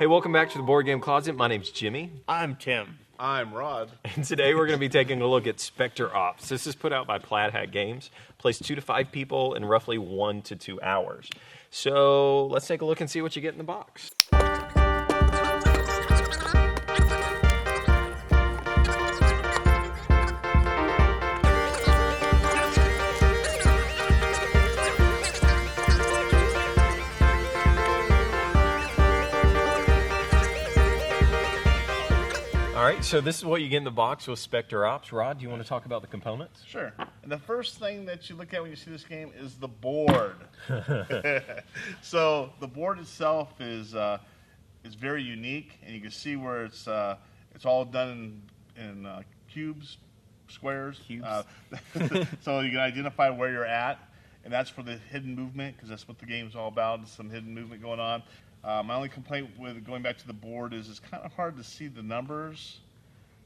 Hey, welcome back to the Board Game Closet. My name's Jimmy. I'm Tim. I'm Rod. And today we're going to be taking a look at Specter Ops. This is put out by Plaid Hat Games. Plays 2 to 5 people in roughly 1 to 2 hours. So let's take a look and see what you get in the box. All right, so this is what you get in the box with Specter Ops. Rod, do you want to talk about the components? Sure. And the first thing that you look at when you see this game is the board. So the board itself is very unique, and you can see where it's all done in cubes, squares. Cubes. So you can identify where you're at, and that's for the hidden movement, because that's what the game's all about. There's some hidden movement going on. My only complaint with going back to the board is it's kind of hard to see the numbers,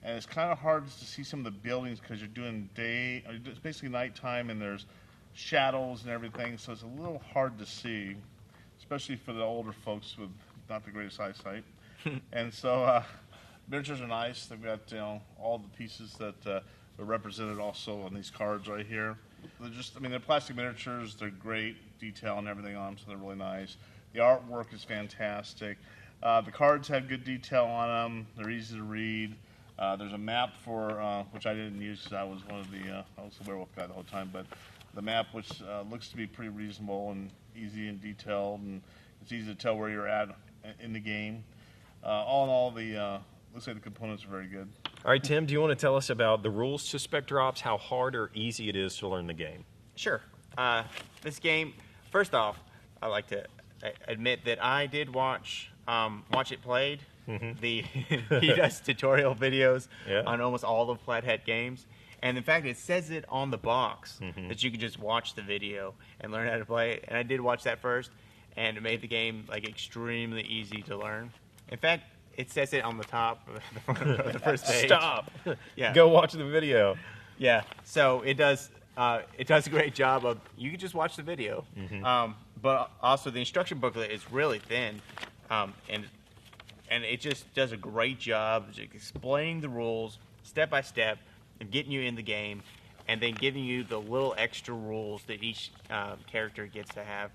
and it's kind of hard to see some of the buildings because you're doing it's basically nighttime, and there's shadows and everything, so it's a little hard to see, especially for the older folks with not the greatest eyesight. And so miniatures are nice. They've got all the pieces that are represented also on these cards right here. They're plastic miniatures. They're great detail and everything on them, so they're really nice. The artwork is fantastic. The cards have good detail on them. They're easy to read. There's a map for which I didn't use because I was I was the werewolf guy the whole time. But the map, which looks to be pretty reasonable and easy and detailed, and it's easy to tell where you're at in the game. All in all, looks like the components are very good. All right, Tim, do you want to tell us about the rules to Specter Ops, how hard or easy it is to learn the game? Sure. This game, first off, I like to admit that I did watch it played. He does tutorial videos on almost all of Plaid Hat Games. And in fact, it says it on the box that you can just watch the video and learn how to play it. And I did watch that first, and it made the game extremely easy to learn. In fact, it says it on the top of the first page. Stop. Yeah. Go watch the video. Yeah. So it does a great job of, you can just watch the video. But also the instruction booklet is really thin, and it just does a great job of explaining the rules step by step and getting you in the game, and then giving you the little extra rules that each character gets to have,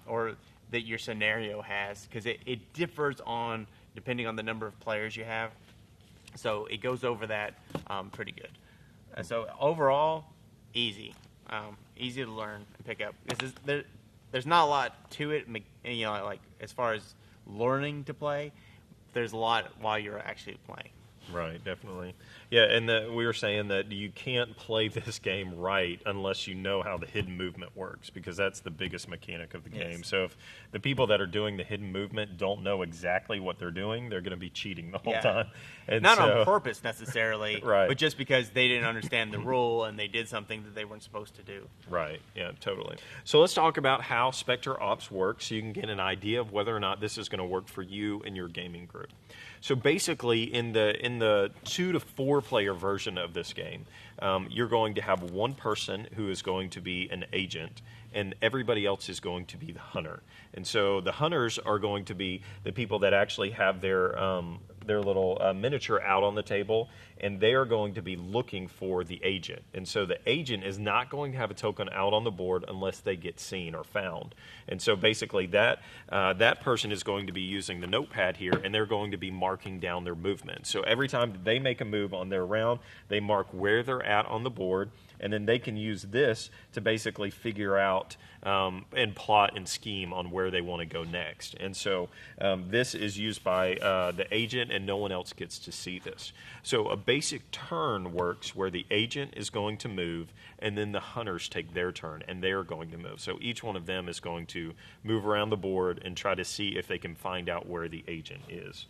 or that your scenario has, because it differs depending on the number of players you have. So it goes over that pretty good. So overall, easy to learn and pick up. There's not a lot to it, as far as learning to play. There's a lot while you're actually playing. Right, definitely. Yeah, and we were saying that you can't play this game right unless you know how the hidden movement works, because that's the biggest mechanic of the game. Yes. So if the people that are doing the hidden movement don't know exactly what they're doing, they're going to be cheating the whole time. And not on purpose necessarily, right, but just because they didn't understand the rule and they did something that they weren't supposed to do. Right, yeah, totally. So let's talk about how Specter Ops works so you can get an idea of whether or not this is going to work for you and your gaming group. So basically, in the 2 to 4 player version of this game, you're going to have one person who is going to be an agent, and everybody else is going to be the hunter. And so the hunters are going to be the people that actually have their little miniature out on the table, and they are going to be looking for the agent. And so the agent is not going to have a token out on the board unless they get seen or found. And so basically that person is going to be using the notepad here, and they're going to be marking down their movement. So every time they make a move on their round, they mark where they're at on the board, and then they can use this to basically figure out and plot and scheme on where they want to go next. And so this is used by the agent, and no one else gets to see this. So a basic turn works where the agent is going to move, and then the hunters take their turn, and they're going to move. So each one of them is going to move around the board and try to see if they can find out where the agent is.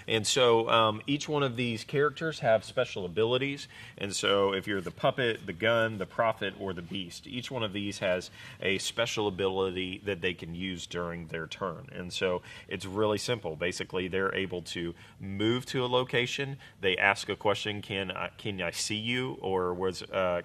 And so each one of these characters have special abilities. And so if you're the puppet, the gun, the prophet, or the beast, each one of these has a special ability that they can use during their turn. And so it's really simple. Basically, they're able to move to a location. They ask a question, can I see you? Or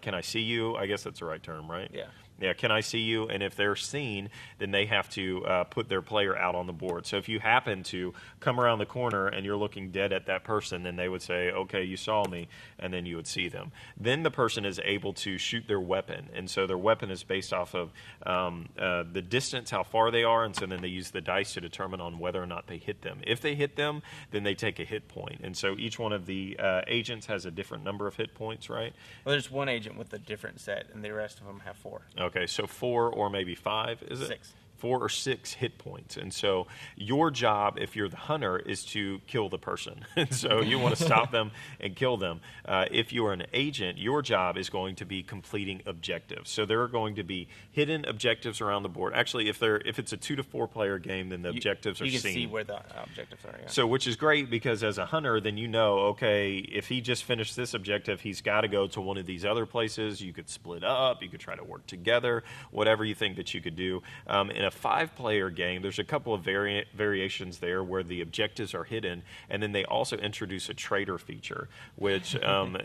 can I see you? I guess that's the right term, right? Yeah. Yeah, can I see you? And if they're seen, then they have to put their player out on the board. So if you happen to come around the corner and you're looking dead at that person, then they would say, okay, you saw me, and then you would see them. Then the person is able to shoot their weapon, and so their weapon is based off of the distance, how far they are, and so then they use the dice to determine on whether or not they hit them. If they hit them, then they take a hit point. And so each one of the agents has a different number of hit points, right? Well, there's one agent with a different set, and the rest of them have 4. Okay, so 4 or maybe 5, is it? 6. 4 or 6 hit points. And so your job, if you're the hunter, is to kill the person. And so you want to stop them and kill them. If you are an agent, your job is going to be completing objectives. So there are going to be hidden objectives around the board. Actually, if it's a 2 to 4 player game, then the objectives are seen. You can see where the objectives are, yeah. So which is great because as a hunter, then you know, okay, if he just finished this objective, he's got to go to one of these other places. You could split up. You could try to work together, whatever you think that you could do. In a 5-player game, there's a couple of variations there where the objectives are hidden, and then they also introduce a traitor feature, which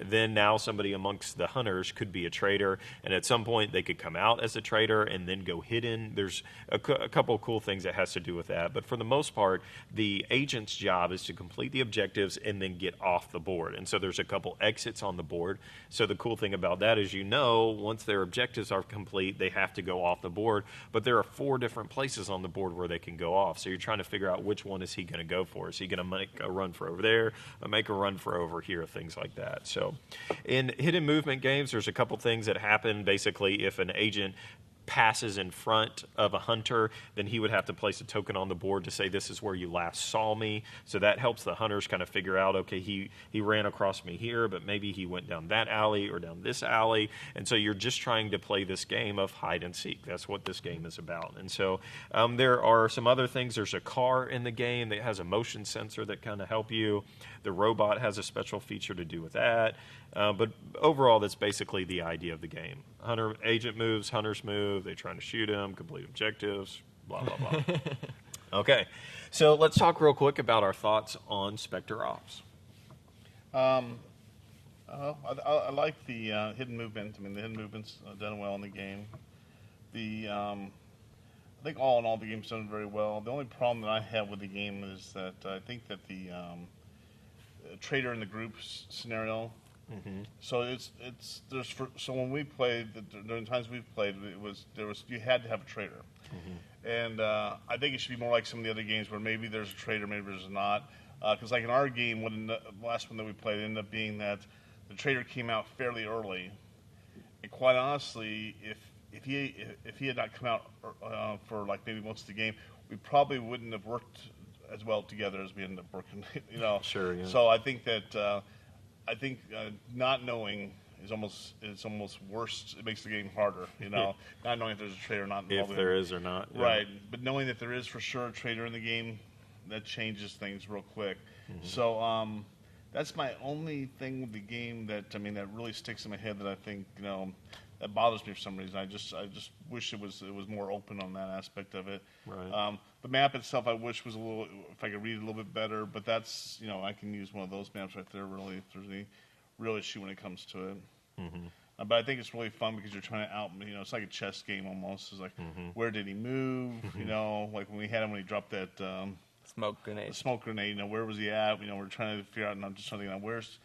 then now somebody amongst the hunters could be a traitor, and at some point they could come out as a traitor and then go hidden. There's a couple of cool things that has to do with that, but for the most part, the agent's job is to complete the objectives and then get off the board, and so there's a couple exits on the board. So the cool thing about that is, once their objectives are complete, they have to go off the board, but there are 4 different places on the board where they can go off. So you're trying to figure out which one is he going to go for. Is he going to make a run for over there, or make a run for over here, things like that. So in hidden movement games, there's a couple things that happen. Basically, if an agent passes in front of a hunter, then he would have to place a token on the board to say, this is where you last saw me. So that helps the hunters kind of figure out, okay, he ran across me here, but maybe he went down that alley or down this alley. And so you're just trying to play this game of hide and seek. That's what this game is about. And so there are some other things. There's a car in the game that has a motion sensor that kind of help you. The robot has a special feature to do with that. But overall, that's basically the idea of the game. Agent moves, hunters move, they're trying to shoot him, complete objectives, blah, blah, blah. Okay, so let's talk real quick about our thoughts on Specter Ops. I like the hidden movement. I mean, the hidden movement's done well in the game. I think all in all, the game's done very well. The only problem that I have with the game is that I think that the traitor in the group scenario. Mm-hmm. So so when we played, during times we've played, you had to have a traitor, mm-hmm. And I think it should be more like some of the other games where maybe there's a traitor, maybe there's not. Because like in our game, the last one that we played, it ended up being that the traitor came out fairly early, and quite honestly, if he had not come out for like maybe most of the game, we probably wouldn't have worked as well together as we ended up working. Sure. Yeah. So I think that. Not knowing is almost worse. It makes the game harder, not knowing if there's a traitor or not. If there is or not. Yeah. Right, but knowing that there is for sure a traitor in the game, that changes things real quick. Mm-hmm. So that's my only thing with the game that really sticks in my head that I think that bothers me for some reason. I just wish it was more open on that aspect of it. Right. The map itself, I wish was if I could read it a little bit better. But that's I can use one of those maps right there. Really, if there's any real issue when it comes to it. Mm-hmm. But I think it's really fun because you're trying to it's like a chess game almost. It's like, mm-hmm. Where did he move? Mm-hmm. Like when we had him when he dropped that smoke grenade. Where was he at? We're trying to figure out. And I'm just trying to think, where's.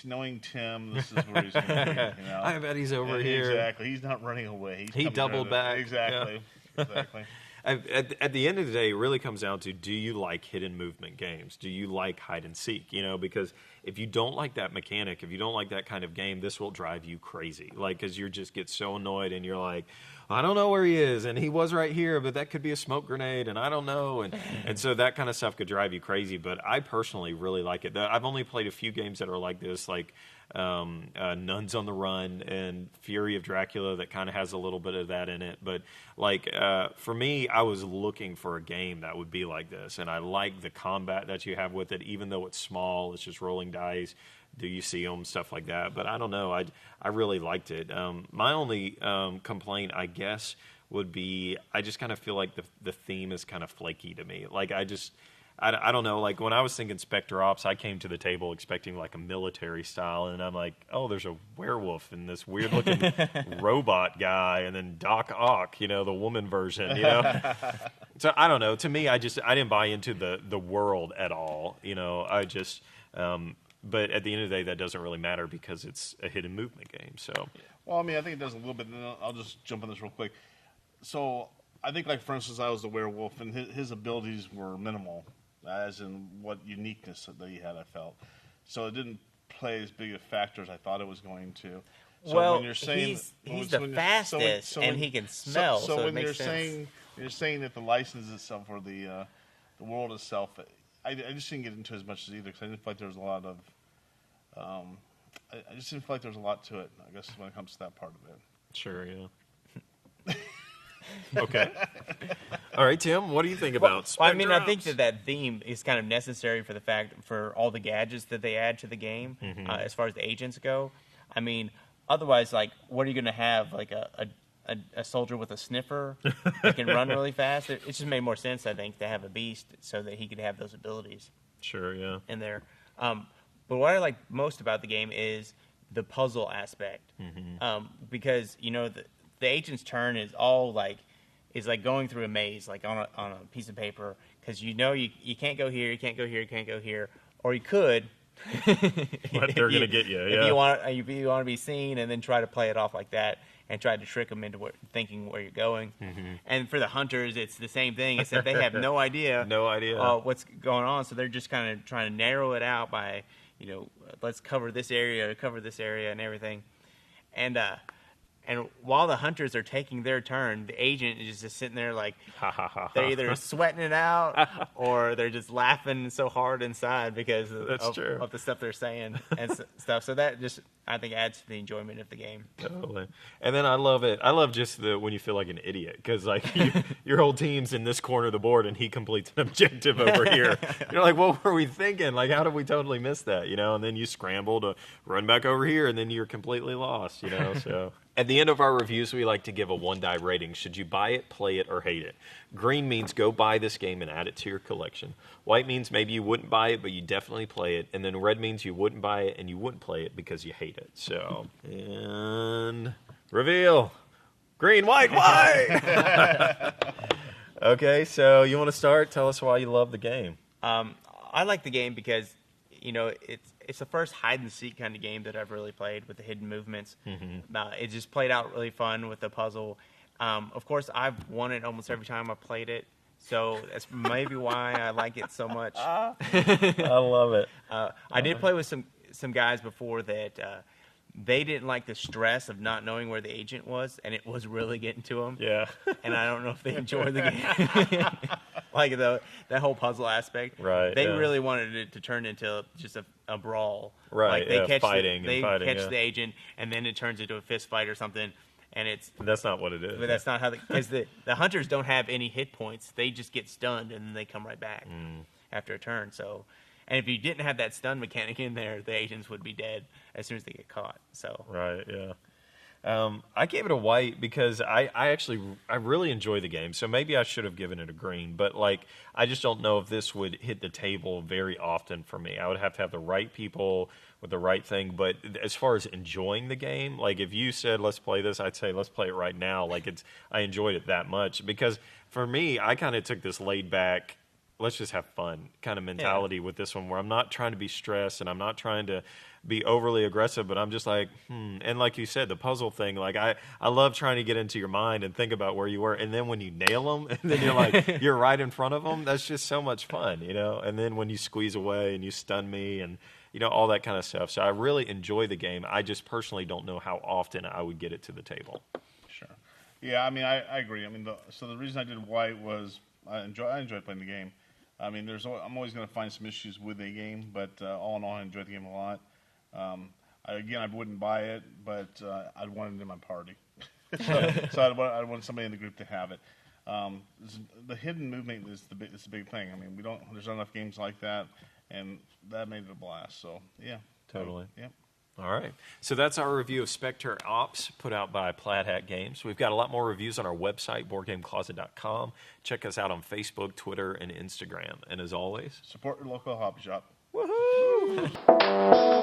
Knowing Tim, this is where he's going to be. I bet he's over here. Exactly. He's not running away. He doubled back. Exactly. Yeah. Exactly. At the end of the day, it really comes down to, do you like hidden movement games? Do you like hide and seek? Because if you don't like that mechanic, if you don't like that kind of game, this will drive you crazy. Because you just get so annoyed and you're like, I don't know where he is, and he was right here, but that could be a smoke grenade, and I don't know. And so that kind of stuff could drive you crazy. But I personally really like it. I've only played a few games that are like this, like Nuns on the Run and Fury of Dracula, that kind of has a little bit of that in it. But for me, I was looking for a game that would be like this, and I like the combat that you have with it, even though it's small. It's just rolling dice. Do you see them, stuff like that? But I don't know. I really liked it. My only complaint, I guess, would be I just kind of feel like the theme is kind of flaky to me. I don't know. Like when I was thinking Specter Ops, I came to the table expecting like a military style, and I'm like, oh, there's a werewolf and this weird looking robot guy, and then Doc Ock, the woman version, So I don't know. To me, I didn't buy into the world at all. I just. But at the end of the day, that doesn't really matter because it's a hidden movement game. So. Well, I mean, I think it does a little bit. And I'll just jump on this real quick. So I think, like for instance, I was the werewolf, and his abilities were minimal, as in what uniqueness that he had. I felt so it didn't play as big a factor as I thought it was going to. So well, when you're saying he's the fastest, and he can smell. So when it you're makes sense. saying that the license itself or the world itself, I just didn't get into as much as either because I didn't feel like there was a lot of. I just didn't feel like there was a lot to it. I guess when it comes to that part of it. Sure. Yeah. Okay. All right, Tim. What do you think about Specter I mean, I Ops? think that theme is kind of necessary for all the gadgets that they add to the game, as far as the agents go. I mean, otherwise, like, what are you going to have? Like a soldier with a sniffer that can run really fast? It just made more sense, I think, to have a beast so that he could have those abilities. Sure. Yeah. In there. But what I like most about the game is the puzzle aspect, because the agent's turn is all like going through a maze, like on a piece of paper, because you can't go here, you can't go here, you can't go here, or you could. But they're gonna get you. Yeah. If you want to be seen, and then try to play it off like that, and try to trick them into thinking where you're going. And for the hunters, it's the same thing, except they have no idea, what's going on, so they're just kind of trying to narrow it out by. Let's cover this area, and everything. And while the hunters are taking their turn, the agent is just sitting there like, they're either sweating it out or they're just laughing so hard inside because of the stuff they're saying and stuff. So that just, I think, adds to the enjoyment of the game. Totally. And then I love it. I love just when you feel like an idiot because like your whole team's in this corner of the board and he completes an objective over here. You're like, what were we thinking? Like, how did we totally miss that? And then you scramble to run back over here and then you're completely lost. So. At the end of our reviews, we like to give a 1-die rating. Should you buy it, play it, or hate it? Green means go buy this game and add it to your collection. White means maybe you wouldn't buy it, but you definitely play it. And then red means you wouldn't buy it and you wouldn't play it because you hate it. So, and reveal. Green, white. Okay, so you want to start? Tell us why you love the game. I like the game because, it's the first hide-and-seek kind of game that I've really played with the hidden movements. It just played out really fun with the puzzle. Of course, I've won it almost every time I've played it, so that's maybe why I like it so much. I love it. I did play with some guys before that they didn't like the stress of not knowing where the agent was, and it was really getting to them. Yeah. And I don't know if they enjoyed the game. Like that whole puzzle aspect. Right. They really wanted it to turn into just a brawl. Right. Like they catch the the agent, and then it turns into a fist fight or something. And that's not what it is. But that's not how because the hunters don't have any hit points. They just get stunned and then they come right back after a turn. So. And if you didn't have that stun mechanic in there, the agents would be dead as soon as they get caught. So right, yeah. I gave it a white because I really enjoy the game. So maybe I should have given it a green. But like, I just don't know if this would hit the table very often for me. I would have to have the right people with the right thing. But as far as enjoying the game, like if you said let's play this, I'd say let's play it right now. Like I enjoyed it that much because for me, I kind of took this laid back. Let's just have fun kind of mentality with this one where I'm not trying to be stressed and I'm not trying to be overly aggressive, but I'm just like, And like you said, the puzzle thing, like I love trying to get into your mind and think about where you were. And then when you nail them and then you're like, you're right in front of them, that's just so much fun, And then when you squeeze away and you stun me and, all that kind of stuff. So I really enjoy the game. I just personally don't know how often I would get it to the table. Sure. Yeah, I mean, I agree. I mean, the reason I did white was I enjoy playing the game. I mean, I'm always going to find some issues with a game, but all in all, I enjoyed the game a lot. I wouldn't buy it, but I'd want it in my party. so I'd want somebody in the group to have it. The hidden movement is the big thing. I mean, there's not enough games like that, and that made it a blast. So yeah, totally. Yeah. All right. So that's our review of Specter Ops put out by Plaid Hat Games. We've got a lot more reviews on our website, boardgamecloset.com. Check us out on Facebook, Twitter, and Instagram. And as always, Support your local hobby shop. woohoo!